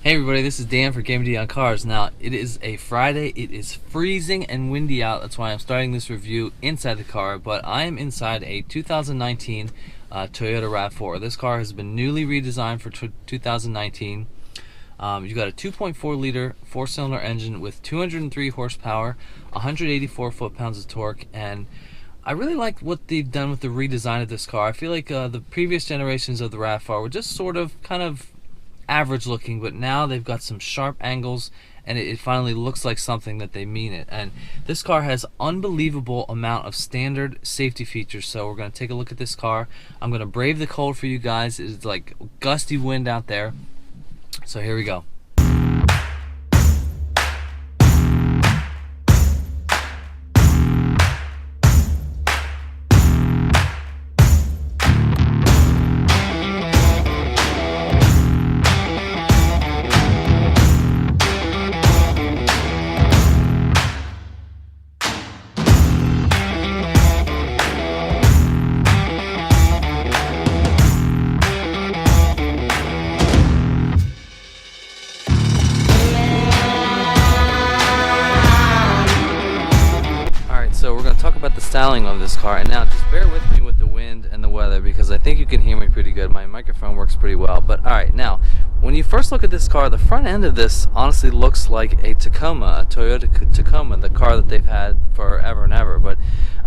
Hey everybody, this is Dan for GemmyD on Cars. Now, it is a Friday, it is freezing and windy out, that's why I'm starting this review inside the car, but I am inside a 2019 Toyota RAV4. This car has been newly redesigned for 2019. You've got a 2.4 liter 4-cylinder engine with 203 horsepower, 184 foot-pounds of torque, and I really like what they've done with the redesign of this car. I feel like the previous generations of the RAV4 were just sort of kind of average looking, but now they've got some sharp angles and it finally looks like something that they mean it. And this car has unbelievable amount of standard safety features, so we're going to take a look at this car. I'm going to brave the cold for you guys. It's like gusty wind out there, so here we go. So we're going to talk about the styling of this car, and now just bear with me with the wind and the weather because I think you can hear me pretty good. My microphone works pretty well. But alright, now when you first look at this car, the front end of this honestly looks like a Tacoma, a Toyota Tacoma, the car that they've had forever and ever. But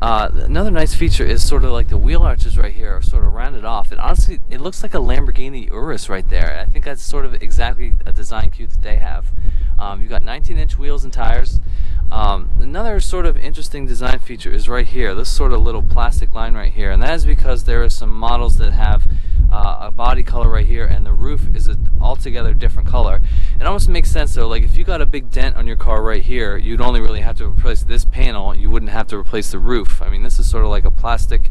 another nice feature is sort of like the wheel arches right here are sort of rounded off. And honestly, it looks like a Lamborghini Urus right there. I think that's sort of exactly a design cue that they have. You've got 19-inch wheels and tires. Another sort of interesting design feature is right here, this sort of little plastic line right here, and that is because there are some models that have a body color right here and the roof is an altogether different color. It almost makes sense though, like if you got a big dent on your car right here, you'd only really have to replace this panel, you wouldn't have to replace the roof. I mean, this is sort of like a plastic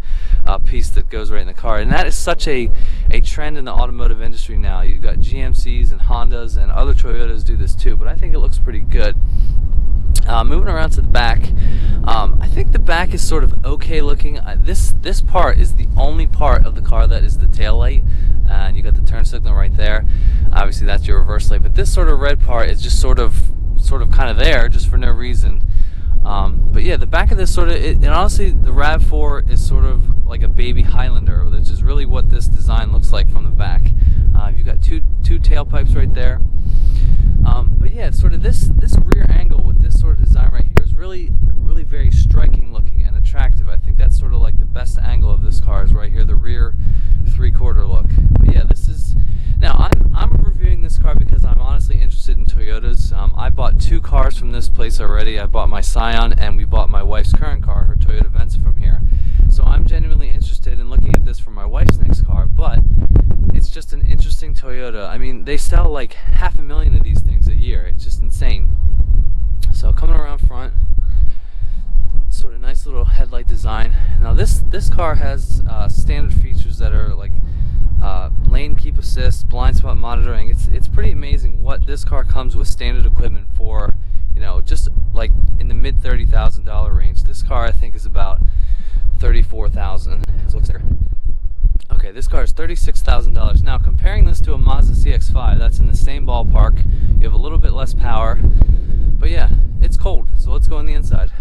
piece that goes right in the car, and that is such a trend in the automotive industry now. You've got GMCs and Hondas and other Toyotas do this too, but I think it looks pretty good. Moving around to the back, I think the back is sort of okay looking. This part is the only part of the car that is the tail light, and you got the turn signal right there. Obviously that's your reverse light, but this sort of red part is just sort of kind of there just for no reason. But yeah, the back of this sort of, and honestly the RAV4 is sort of like a baby Highlander, which is really what this design looks like from the back. You've got two tailpipes right there. But yeah, it's sort of this rear angle with this sort of design right here is really very striking looking and attractive. I think that's sort of like the best angle of this car is right here, the rear 3/4 look. But yeah, this is, now I'm reviewing this car because I'm honestly interested in Toyotas. I bought 2 cars from this place already. I bought my Scion and we bought my wife's current car, her Toyota Venza, from here. So I'm genuinely interested in looking at this for my wife's next car, but it's just an interesting Toyota. I mean, they sell like 500,000 of these things a year. It's just insane. So coming around front, sort of nice little headlight design. Now this car has standard features that are like lane keep assist, blind spot monitoring. It's pretty amazing what this car comes with standard equipment for, you know, just like in the mid $30,000 range. This car I think is about $34,000. So looks there. Okay, this car is $36,000. Now, comparing this to a Mazda CX-5, that's in the same ballpark. You have a little bit less power, but yeah, it's cold. So let's go on the inside.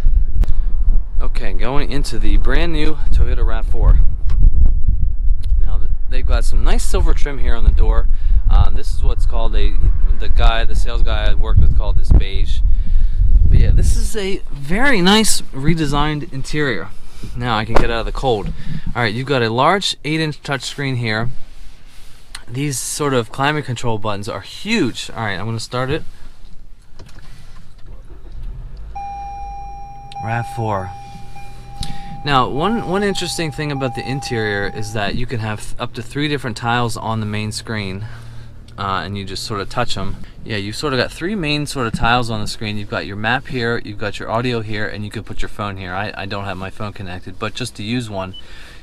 Okay, going into the brand new Toyota RAV4. Now, they've got some nice silver trim here on the door. This is what's called the sales guy I worked with called this beige. But yeah, this is a very nice redesigned interior. Now I can get out of the cold. Alright, you've got a large 8-inch touchscreen here. These sort of climate control buttons are huge. Alright, I'm going to start it. RAV4. Now, one interesting thing about the interior is that you can have up to 3 different tiles on the main screen. And you just sort of touch them. Yeah, you've sort of got 3 main sort of tiles on the screen. You've got your map here, you've got your audio here, and you can put your phone here. I don't have my phone connected, but just to use one,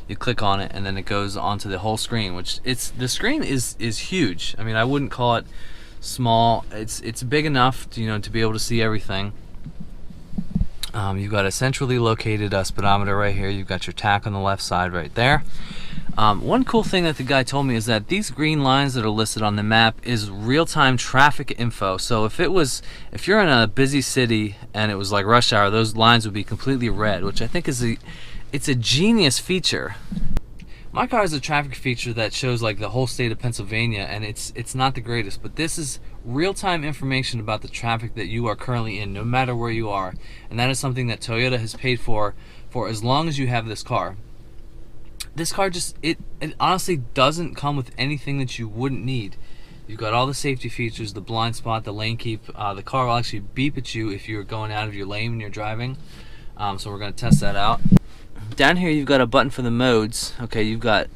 you click on it and then it goes onto the whole screen, which the screen is huge. I mean, I wouldn't call it small. It's big enough to, you know, to be able to see everything. You've got a centrally located speedometer right here. You've got your tach on the left side right there. One cool thing that the guy told me is that these green lines that are listed on the map is real-time traffic info. So if you're in a busy city and it was like rush hour, those lines would be completely red, which I think is it's a genius feature. My car has a traffic feature that shows like the whole state of Pennsylvania, and it's not the greatest, but this is real-time information about the traffic that you are currently in, no matter where you are. And that is something that Toyota has paid for as long as you have this car. This car just, it honestly doesn't come with anything that you wouldn't need. You've got all the safety features, the blind spot, the lane keep. The car will actually beep at you if you're going out of your lane when you're driving. So we're going to test that out. Down here you've got a button for the modes. Okay, you've got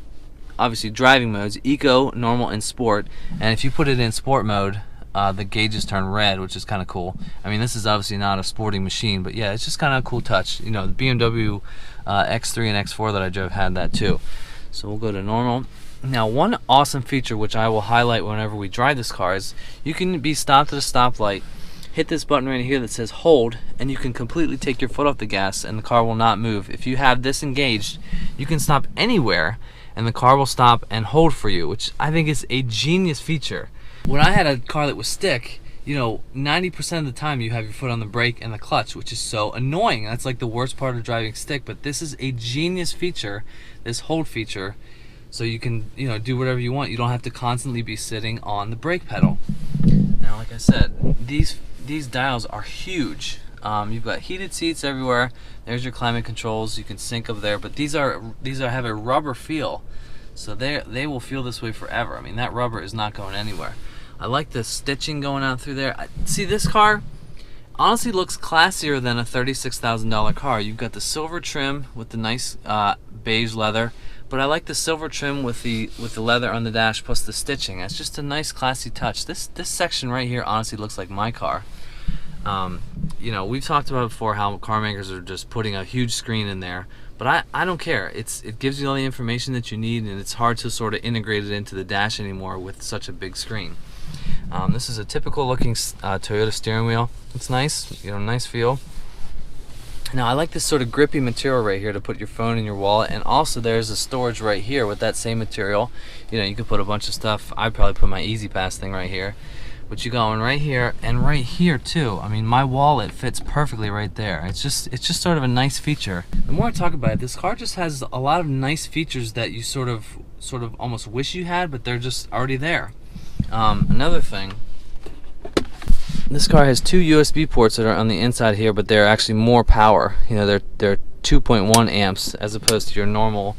obviously driving modes, eco, normal, and sport. And if you put it in sport mode, the gauges turn red, which is kind of cool. I mean, this is obviously not a sporting machine, but yeah, it's just kind of a cool touch. You know, the BMW X3 and X4 that I drove had that too. So we'll go to normal. Now, one awesome feature which I will highlight whenever we drive this car is you can be stopped at a stoplight, hit this button right here that says hold, and you can completely take your foot off the gas and the car will not move. If you have this engaged, you can stop anywhere and the car will stop and hold for you, which I think is a genius feature. When I had a car that was stick, you know, 90% of the time you have your foot on the brake and the clutch, which is so annoying. That's like the worst part of driving stick, but this is a genius feature, this hold feature, so you can, you know, do whatever you want. You don't have to constantly be sitting on the brake pedal. Now, like I said, these dials are huge. You've got heated seats everywhere. There's your climate controls. You can sync up there, but these have a rubber feel, so they will feel this way forever. I mean, that rubber is not going anywhere. I like the stitching going out through there. See, this car honestly looks classier than a $36,000 car. You've got the silver trim with the nice beige leather, but I like the silver trim with the leather on the dash plus the stitching. It's just a nice classy touch. This section right here honestly looks like my car. You know, we've talked about before how car makers are just putting a huge screen in there, but I don't care. It gives you all the information that you need, and it's hard to sort of integrate it into the dash anymore with such a big screen. This is a typical looking Toyota steering wheel. It's nice, you know, nice feel. Now I like this sort of grippy material right here to put your phone in your wallet, and also there's a storage right here with that same material. You know, you could put a bunch of stuff. I'd probably put my Easy Pass thing right here, but you got one right here and right here too. I mean, my wallet fits perfectly right there. It's just sort of a nice feature. The more I talk about it, this car just has a lot of nice features that you sort of almost wish you had, but they're just already there. Another thing, this car has two USB ports that are on the inside here, but they're actually more power. You know, they're 2.1 amps as opposed to your normal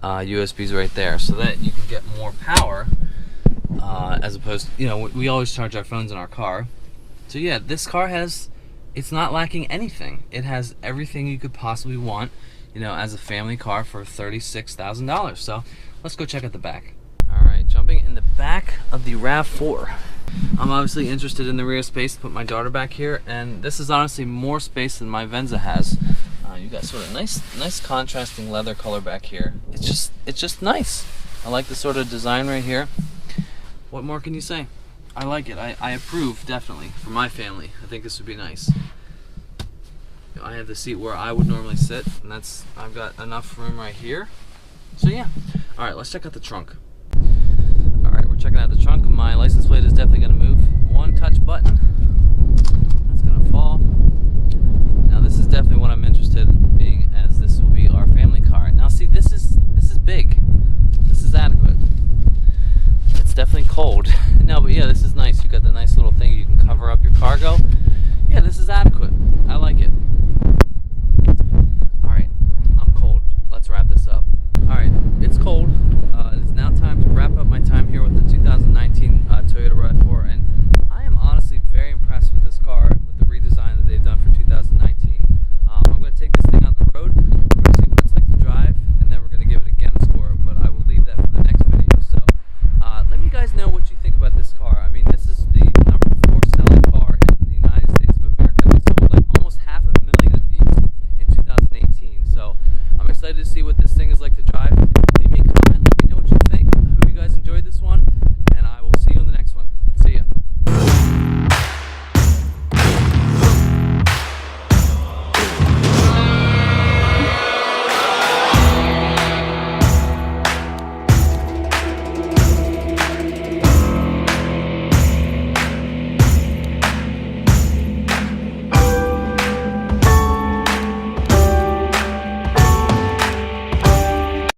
USBs right there, so that you can get more power as opposed to, you know, we always charge our phones in our car. So yeah, this car it's not lacking anything. It has everything you could possibly want, you know, as a family car for $36,000. So let's go check out the back. Alright, jumping in the back of the RAV4. I'm obviously interested in the rear space to put my daughter back here, and this is honestly more space than my Venza has. You got sort of nice contrasting leather color back here. It's just nice. I like the sort of design right here. What more can you say? I like it. I approve, definitely, for my family. I think this would be nice. I have the seat where I would normally sit, and I've got enough room right here. So yeah. Alright, let's check out the trunk. Alright, we're checking out the trunk. My license plate is definitely going to